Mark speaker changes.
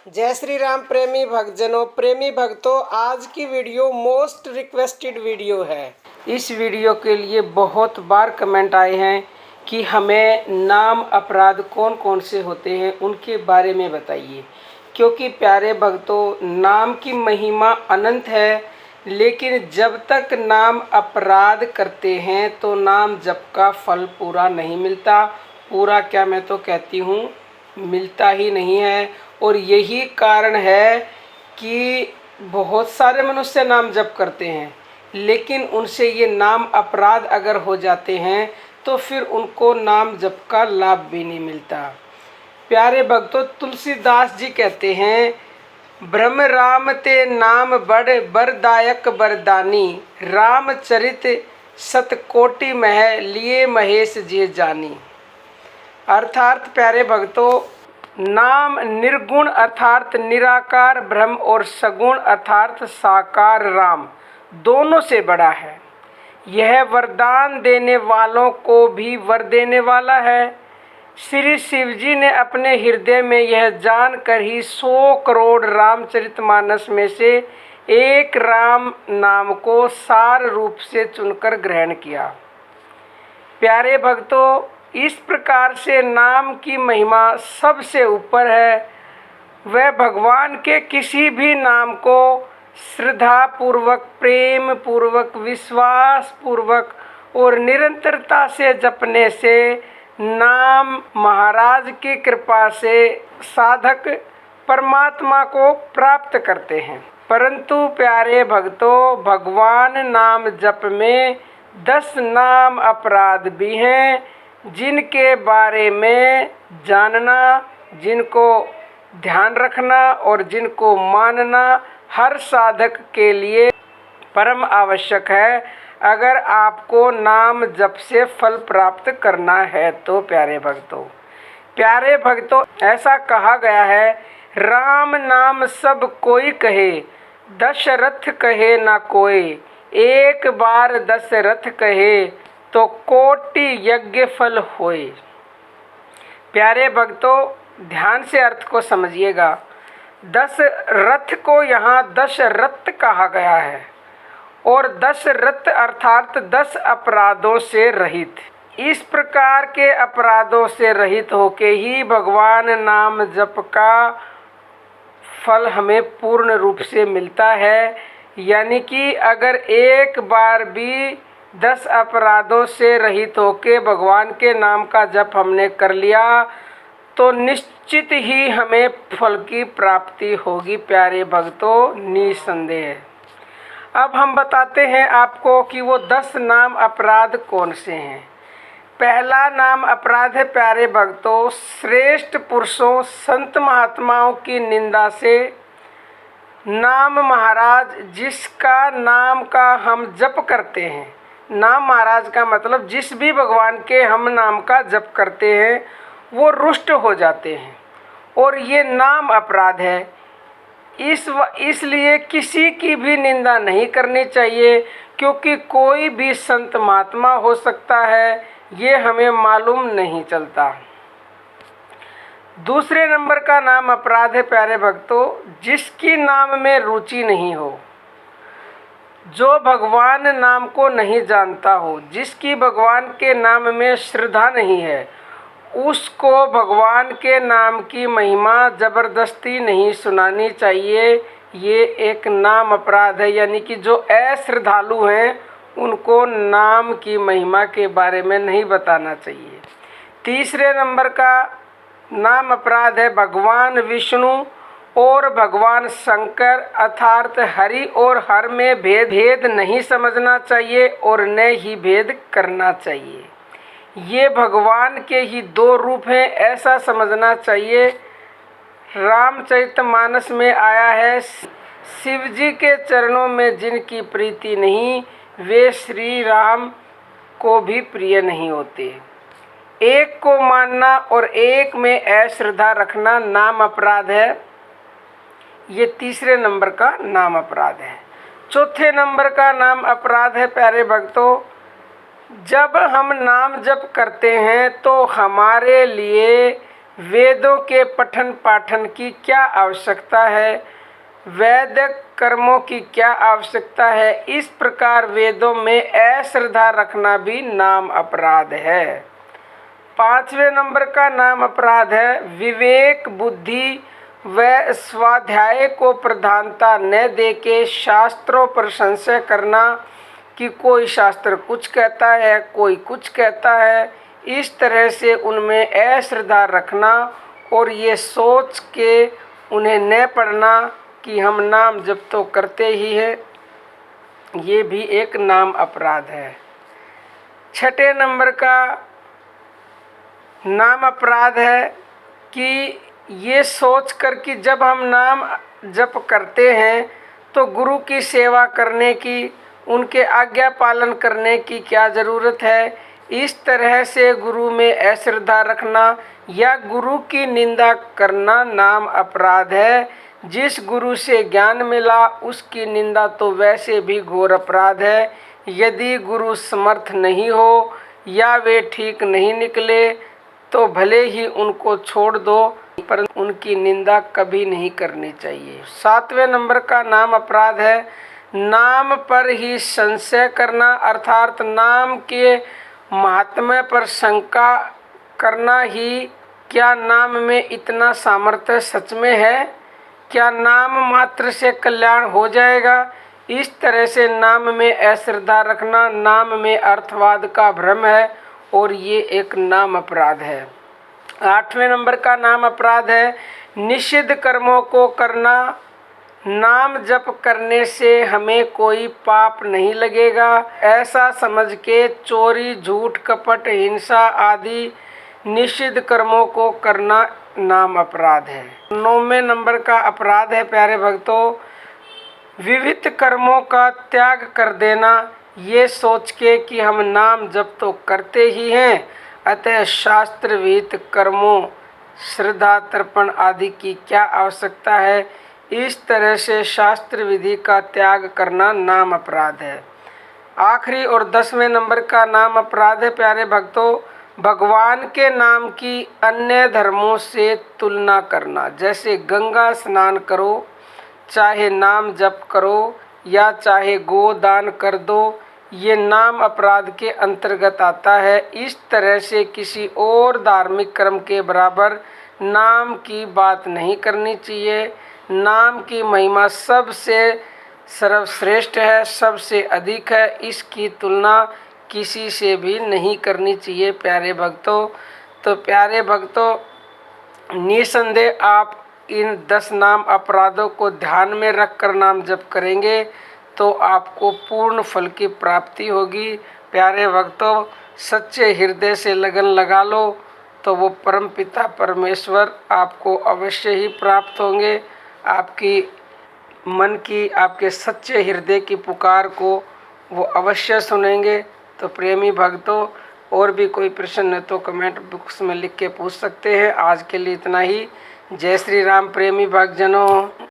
Speaker 1: जय श्री राम प्रेमी भक्तजनों, प्रेमी भक्तों, आज की वीडियो मोस्ट रिक्वेस्टेड वीडियो है। इस वीडियो के लिए बहुत बार कमेंट आए हैं कि हमें नाम अपराध कौन कौन से होते हैं उनके बारे में बताइए। क्योंकि प्यारे भक्तों, नाम की महिमा अनंत है, लेकिन जब तक नाम अपराध करते हैं तो नाम जप का फल पूरा नहीं मिलता। पूरा क्या, मैं तो कहती हूँ मिलता ही नहीं है। और यही कारण है कि बहुत सारे मनुष्य नाम जप करते हैं, लेकिन उनसे ये नाम अपराध अगर हो जाते हैं तो फिर उनको नाम जप का लाभ भी नहीं मिलता। प्यारे भक्तों, तुलसीदास जी कहते हैं, ब्रह्म राम ते नाम बड़ बरदायक बरदानी, रामचरित सतकोटि मह लिए महेश जे जानी। अर्थात प्यारे भक्तों, नाम निर्गुण अर्थात निराकार ब्रह्म और सगुण अर्थात साकार राम दोनों से बड़ा है। यह वरदान देने वालों को भी वर देने वाला है। श्री शिव जी ने अपने हृदय में यह जानकर ही 100 करोड़ रामचरितमानस में से एक राम नाम को सार रूप से चुनकर ग्रहण किया। प्यारे भक्तों, इस प्रकार से नाम की महिमा सबसे ऊपर है। वह भगवान के किसी भी नाम को श्रद्धा पूर्वक, प्रेम पूर्वक, विश्वास पूर्वक और निरंतरता से जपने से नाम महाराज की कृपा से साधक परमात्मा को प्राप्त करते हैं। परंतु प्यारे भक्तों, भगवान नाम जप में 10 नाम अपराध भी हैं, जिनके बारे में जानना, जिनको ध्यान रखना और जिनको मानना हर साधक के लिए परम आवश्यक है, अगर आपको नाम जप से फल प्राप्त करना है तो। प्यारे भक्तों, ऐसा कहा गया है, राम नाम सब कोई कहे, दशरथ कहे ना कोई, एक बार दशरथ कहे तो कोटि यज्ञ फल होए। प्यारे भक्तों, ध्यान से अर्थ को समझिएगा। दशरथ को यहाँ दशरथ कहा गया है और दशरथ अर्थात 10 अपराधों से रहित। इस प्रकार के अपराधों से रहित होके ही भगवान नाम जप का फल हमें पूर्ण रूप से मिलता है। यानी कि अगर एक बार भी 10 अपराधों से रहित होके भगवान के नाम का जप हमने कर लिया तो निश्चित ही हमें फल की प्राप्ति होगी। प्यारे भक्तों, निसंदेह। अब हम बताते हैं आपको कि वो 10 नाम अपराध कौन से हैं। पहला नाम अपराध है प्यारे भक्तों, श्रेष्ठ पुरुषों संत महात्माओं की निंदा से। नाम महाराज जिसका नाम का हम जप करते हैं, नाम महाराज का मतलब जिस भी भगवान के हम नाम का जप करते हैं वो रुष्ट हो जाते हैं, और ये नाम अपराध है। इसलिए किसी की भी निंदा नहीं करनी चाहिए, क्योंकि कोई भी संत महात्मा हो सकता है, ये हमें मालूम नहीं चलता। दूसरे नंबर का नाम अपराध है प्यारे भक्तों, जिसकी नाम में रुचि नहीं हो, जो भगवान नाम को नहीं जानता हो, जिसकी भगवान के नाम में श्रद्धा नहीं है, उसको भगवान के नाम की महिमा जबरदस्ती नहीं सुनानी चाहिए। ये एक नाम अपराध है। यानी कि जो अश्रद्धालु हैं उनको नाम की महिमा के बारे में नहीं बताना चाहिए। तीसरे नंबर का नाम अपराध है भगवान विष्णु और भगवान शंकर अर्थात हरि और हर में भेद नहीं समझना चाहिए और न ही भेद करना चाहिए। ये भगवान के ही 2 रूप हैं, ऐसा समझना चाहिए। रामचरितमानस में आया है, शिव जी के चरणों में जिनकी प्रीति नहीं, वे श्री राम को भी प्रिय नहीं होते। एक को मानना और एक में अश्रद्धा रखना नाम अपराध है। ये तीसरे नंबर का नाम अपराध है। चौथे नंबर का नाम अपराध है प्यारे भक्तों, जब हम नाम जप करते हैं तो हमारे लिए वेदों के पठन पाठन की क्या आवश्यकता है, वैदिक कर्मों की क्या आवश्यकता है। इस प्रकार वेदों में अश्रद्धा रखना भी नाम अपराध है। 5वें नंबर का नाम अपराध है विवेक बुद्धि व स्वाध्याय को प्रधानता न देके शास्त्रों पर संशय करना कि कोई शास्त्र कुछ कहता है, कोई कुछ कहता है। इस तरह से उनमें अश्रद्धा रखना और ये सोच के उन्हें न पढ़ना कि हम नाम जप तो करते ही हैं, ये भी एक नाम अपराध है। 6ठे नंबर का नाम अपराध है कि ये सोच कर कि जब हम नाम जप करते हैं तो गुरु की सेवा करने की, उनके आज्ञा पालन करने की क्या ज़रूरत है। इस तरह से गुरु में अश्रद्धा रखना या गुरु की निंदा करना नाम अपराध है। जिस गुरु से ज्ञान मिला उसकी निंदा तो वैसे भी घोर अपराध है। यदि गुरु समर्थ नहीं हो या वे ठीक नहीं निकले तो भले ही उनको छोड़ दो, पर उनकी निंदा कभी नहीं करनी चाहिए। 7वें नंबर का नाम अपराध है नाम पर ही संशय करना, अर्थात नाम के महात्म्य पर शंका करना ही। क्या नाम में इतना सामर्थ्य सच में है? क्या नाम मात्र से कल्याण हो जाएगा? इस तरह से नाम में अश्रद्धा रखना नाम में अर्थवाद का भ्रम है और ये एक नाम अपराध है। 8वें नंबर का नाम अपराध है निषिद्ध कर्मों को करना। नाम जप करने से हमें कोई पाप नहीं लगेगा, ऐसा समझ के चोरी झूठ कपट हिंसा आदि निषिद्ध कर्मों को करना नाम अपराध है। 9वें नंबर का अपराध है प्यारे भक्तों विविध कर्मों का त्याग कर देना, ये सोच के कि हम नाम जप तो करते ही हैं, अतः शास्त्र विहित कर्मों श्रद्धा तर्पण आदि की क्या आवश्यकता है। इस तरह से शास्त्र विधि का त्याग करना नाम अपराध है। आखिरी और 10वें नंबर का नाम अपराध है प्यारे भक्तों भगवान के नाम की अन्य धर्मों से तुलना करना। जैसे गंगा स्नान करो, चाहे नाम जप करो या चाहे गोदान कर दो, ये नाम अपराध के अंतर्गत आता है। इस तरह से किसी और धार्मिक कर्म के बराबर नाम की बात नहीं करनी चाहिए। नाम की महिमा सबसे सर्वश्रेष्ठ है, सबसे अधिक है, इसकी तुलना किसी से भी नहीं करनी चाहिए प्यारे भक्तों। तो प्यारे भक्तों निसंदेह आप इन 10 नाम अपराधों को ध्यान में रखकर नाम जप करेंगे तो आपको पूर्ण फल की प्राप्ति होगी। प्यारे भक्तों सच्चे हृदय से लगन लगा लो तो वो परमपिता परमेश्वर आपको अवश्य ही प्राप्त होंगे। आपकी मन की आपके सच्चे हृदय की पुकार को वो अवश्य सुनेंगे। तो प्रेमी भक्तों और भी कोई प्रश्न है तो कमेंट बॉक्स में लिख के पूछ सकते हैं। आज के लिए इतना ही। जय श्री राम प्रेमी भक्तजनों।